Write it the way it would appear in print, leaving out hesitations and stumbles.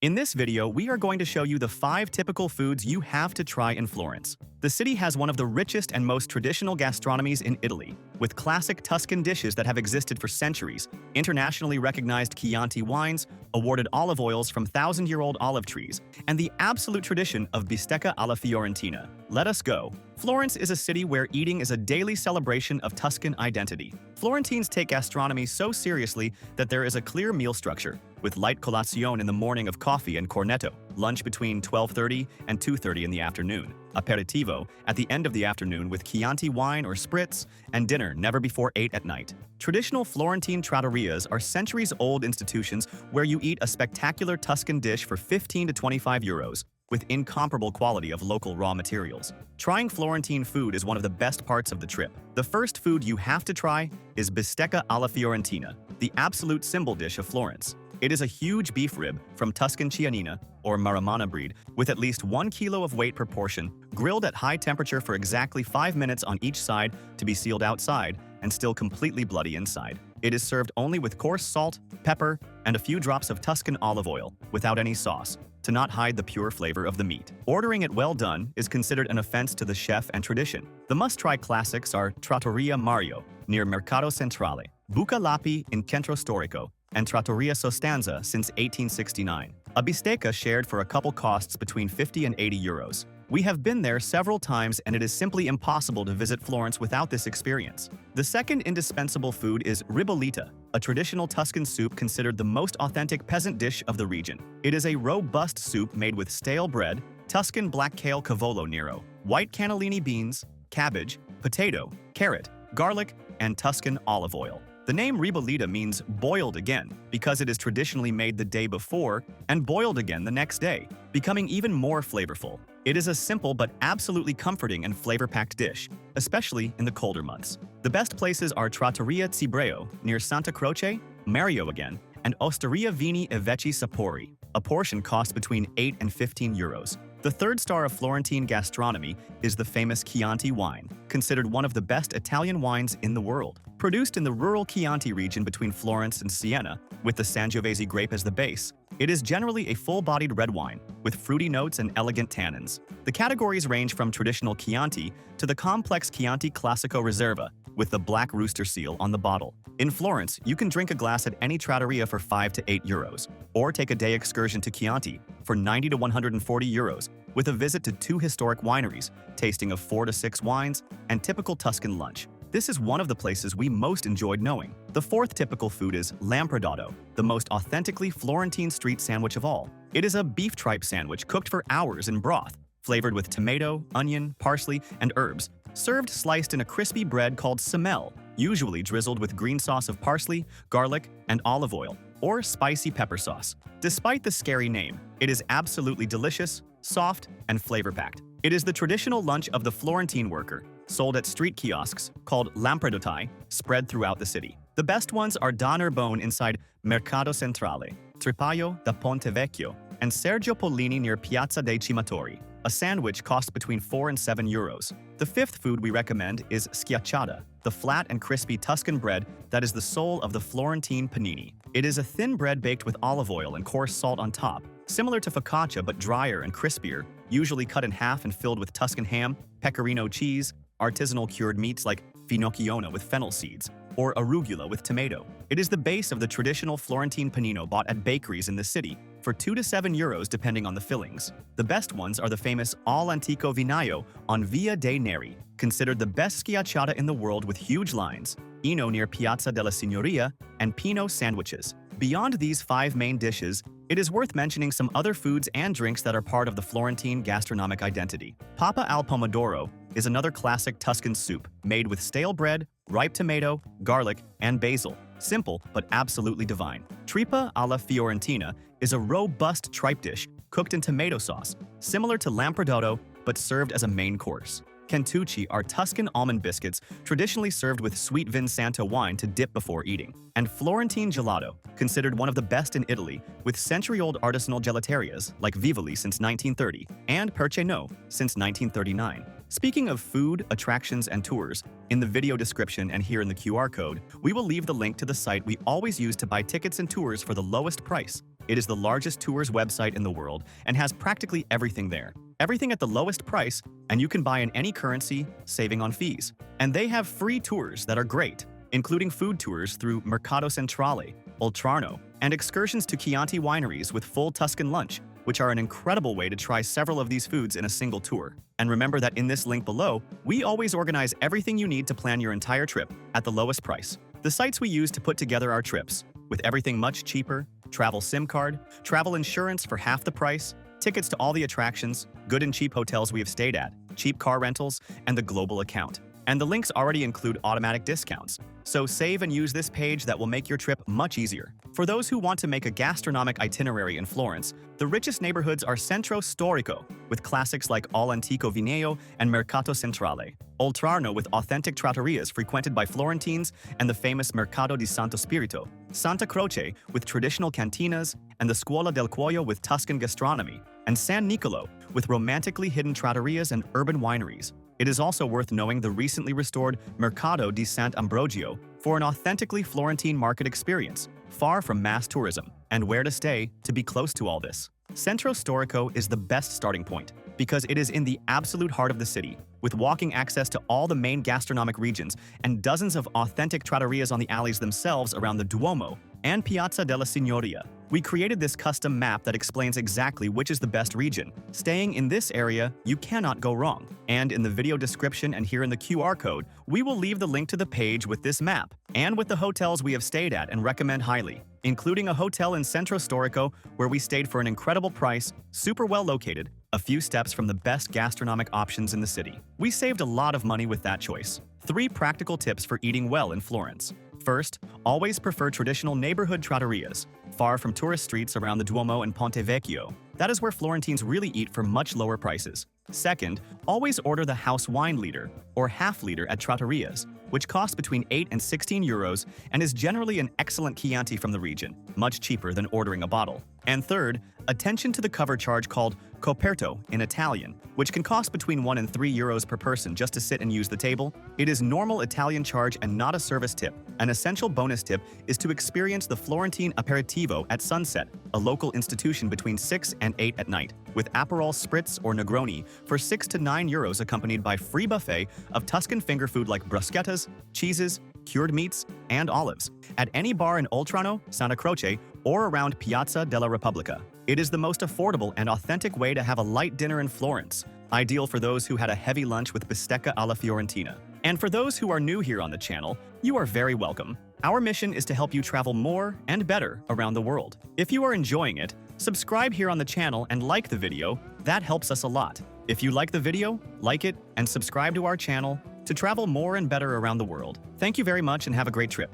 In this video, we are going to show you the 5 typical foods you have to try in Florence. The city has one of the richest and most traditional gastronomies in Italy, with classic Tuscan dishes that have existed for centuries, internationally recognized Chianti wines, awarded olive oils from thousand-year-old olive trees, and the absolute tradition of bistecca alla fiorentina. Let us go. Florence is a city where eating is a daily celebration of Tuscan identity. Florentines take gastronomy so seriously that there is a clear meal structure, with light colazione in the morning of coffee and cornetto, lunch between 12:30 and 2:30 in the afternoon, aperitivo at the end of the afternoon with Chianti wine or spritz, and dinner never before 8 at night. Traditional Florentine trattorias are centuries-old institutions where you eat a spectacular Tuscan dish for 15 to 25 euros, with incomparable quality of local raw materials. Trying Florentine food is one of the best parts of the trip. The first food you have to try is bistecca alla fiorentina, the absolute symbol dish of Florence. It is a huge beef rib from Tuscan Chianina or Maremana breed with at least 1 kilo of weight per portion, grilled at high temperature for exactly 5 minutes on each side to be sealed outside and still completely bloody inside. It is served only with coarse salt, pepper, and a few drops of Tuscan olive oil, without any sauce, to not hide the pure flavor of the meat. Ordering it well done is considered an offense to the chef and tradition. The must-try classics are Trattoria Mario, near Mercato Centrale, Buca Lapi in Centro Storico, and Trattoria Sostanza since 1869. A bistecca shared for a couple costs between 50 and 80 euros. We have been there several times and it is simply impossible to visit Florence without this experience. The second indispensable food is ribollita, a traditional Tuscan soup considered the most authentic peasant dish of the region. It is a robust soup made with stale bread, Tuscan black kale cavolo nero, white cannellini beans, cabbage, potato, carrot, garlic, and Tuscan olive oil. The name ribollita means boiled again because it is traditionally made the day before and boiled again the next day, becoming even more flavorful. It is a simple but absolutely comforting and flavor-packed dish, especially in the colder months. The best places are Trattoria Cibreo near Santa Croce, Mario again, and Osteria Vini e Vecchi Sapori. A portion costs between 8 and 15 euros. The third star of Florentine gastronomy is the famous Chianti wine, considered one of the best Italian wines in the world. Produced in the rural Chianti region between Florence and Siena, with the Sangiovese grape as the base, it is generally a full-bodied red wine, with fruity notes and elegant tannins. The categories range from traditional Chianti to the complex Chianti Classico Reserva, with the black rooster seal on the bottle. In Florence, you can drink a glass at any trattoria for 5 to 8 euros, or take a day excursion to Chianti for 90 to 140 euros, with a visit to 2 historic wineries, tasting of 4 to 6 wines, and typical Tuscan lunch. This is one of the places we most enjoyed knowing. The fourth typical food is lampredotto, the most authentically Florentine street sandwich of all. It is a beef tripe sandwich cooked for hours in broth, flavored with tomato, onion, parsley, and herbs, served sliced in a crispy bread called semel, usually drizzled with green sauce of parsley, garlic, and olive oil, or spicy pepper sauce. Despite the scary name, it is absolutely delicious, soft, and flavor-packed. It is the traditional lunch of the Florentine worker, sold at street kiosks called lampredottai, spread throughout the city. The best ones are Doner Bone inside Mercato Centrale, Tripaio da Ponte Vecchio, and Sergio Pollini near Piazza dei Cimatori. A sandwich costs between 4 and 7 euros. The fifth food we recommend is schiacciata, the flat and crispy Tuscan bread that is the soul of the Florentine panini. It is a thin bread baked with olive oil and coarse salt on top, similar to focaccia but drier and crispier, usually cut in half and filled with Tuscan ham, pecorino cheese, artisanal cured meats like finocchiona with fennel seeds, or arugula with tomato. It is the base of the traditional Florentine panino bought at bakeries in the city for 2 to 7 euros depending on the fillings. The best ones are the famous All Antico Vinaio on Via dei Neri, considered the best schiacciata in the world with huge lines, Ino near Piazza della Signoria, and Pino sandwiches. Beyond these 5 main dishes, it is worth mentioning some other foods and drinks that are part of the Florentine gastronomic identity. Papa al pomodoro is another classic Tuscan soup made with stale bread, ripe tomato, garlic, and basil. Simple, but absolutely divine. Tripa alla fiorentina is a robust tripe dish cooked in tomato sauce, similar to lampredotto, but served as a main course. Cantucci are Tuscan almond biscuits traditionally served with sweet Vinsanto wine to dip before eating. And Florentine gelato, considered one of the best in Italy, with century-old artisanal gelaterias like Vivoli since 1930 and Perche No since 1939. Speaking of food, attractions, and tours, in the video description and here in the QR code, we will leave the link to the site we always use to buy tickets and tours for the lowest price. It is the largest tours website in the world and has practically everything there. Everything at the lowest price, and you can buy in any currency, saving on fees. And they have free tours that are great, including food tours through Mercato Centrale, Oltrarno, and excursions to Chianti wineries with full Tuscan lunch, which are an incredible way to try several of these foods in a single tour. And remember that in this link below, we always organize everything you need to plan your entire trip at the lowest price. The sites we use to put together our trips, with everything much cheaper, travel SIM card, travel insurance for half the price, tickets to all the attractions, good and cheap hotels we have stayed at, cheap car rentals, and the global account. And the links already include automatic discounts, so save and use this page that will make your trip much easier. For those who want to make a gastronomic itinerary in Florence, the richest neighborhoods are Centro Storico, with classics like All Antico Vineo and Mercato Centrale, Oltrarno with authentic trattorias frequented by Florentines and the famous Mercato di Santo Spirito, Santa Croce with traditional cantinas, and the Scuola del Cuoio with Tuscan gastronomy, and San Nicolo with romantically hidden trattorias and urban wineries. It is also worth knowing the recently restored Mercato di Sant'Ambrogio for an authentically Florentine market experience, far from mass tourism, and where to stay to be close to all this. Centro Storico is the best starting point because it is in the absolute heart of the city, with walking access to all the main gastronomic regions and dozens of authentic trattorias on the alleys themselves around the Duomo and Piazza della Signoria. We created this custom map that explains exactly which is the best region. Staying in this area, you cannot go wrong. And in the video description and here in the QR code, we will leave the link to the page with this map and with the hotels we have stayed at and recommend highly, including a hotel in Centro Storico where we stayed for an incredible price, super well located, a few steps from the best gastronomic options in the city. We saved a lot of money with that choice. 3 practical tips for eating well in Florence. First, always prefer traditional neighborhood trattorias, far from tourist streets around the Duomo and Ponte Vecchio. That is where Florentines really eat for much lower prices. Second, always order the house wine liter, or half liter at trattorias, which costs between 8 and 16 euros and is generally an excellent Chianti from the region, much cheaper than ordering a bottle. And third, attention to the cover charge called coperto in Italian, which can cost between 1 and 3 euros per person just to sit and use the table. It is normal Italian charge and not a service tip. An essential bonus tip is to experience the Florentine aperitivo at sunset, a local institution between 6 and 8 at night, with Aperol Spritz or Negroni for 6 to 9 euros accompanied by free buffet of Tuscan finger food like bruschettas, cheeses, cured meats, and olives, at any bar in Oltrarno, Santa Croce, or around Piazza della Repubblica. It is the most affordable and authentic way to have a light dinner in Florence, ideal for those who had a heavy lunch with bistecca alla Fiorentina. And for those who are new here on the channel, you are very welcome. Our mission is to help you travel more and better around the world. If you are enjoying it, subscribe here on the channel and like the video. That helps us a lot. If you like the video, like it, and subscribe to our channel to travel more and better around the world. Thank you very much and have a great trip.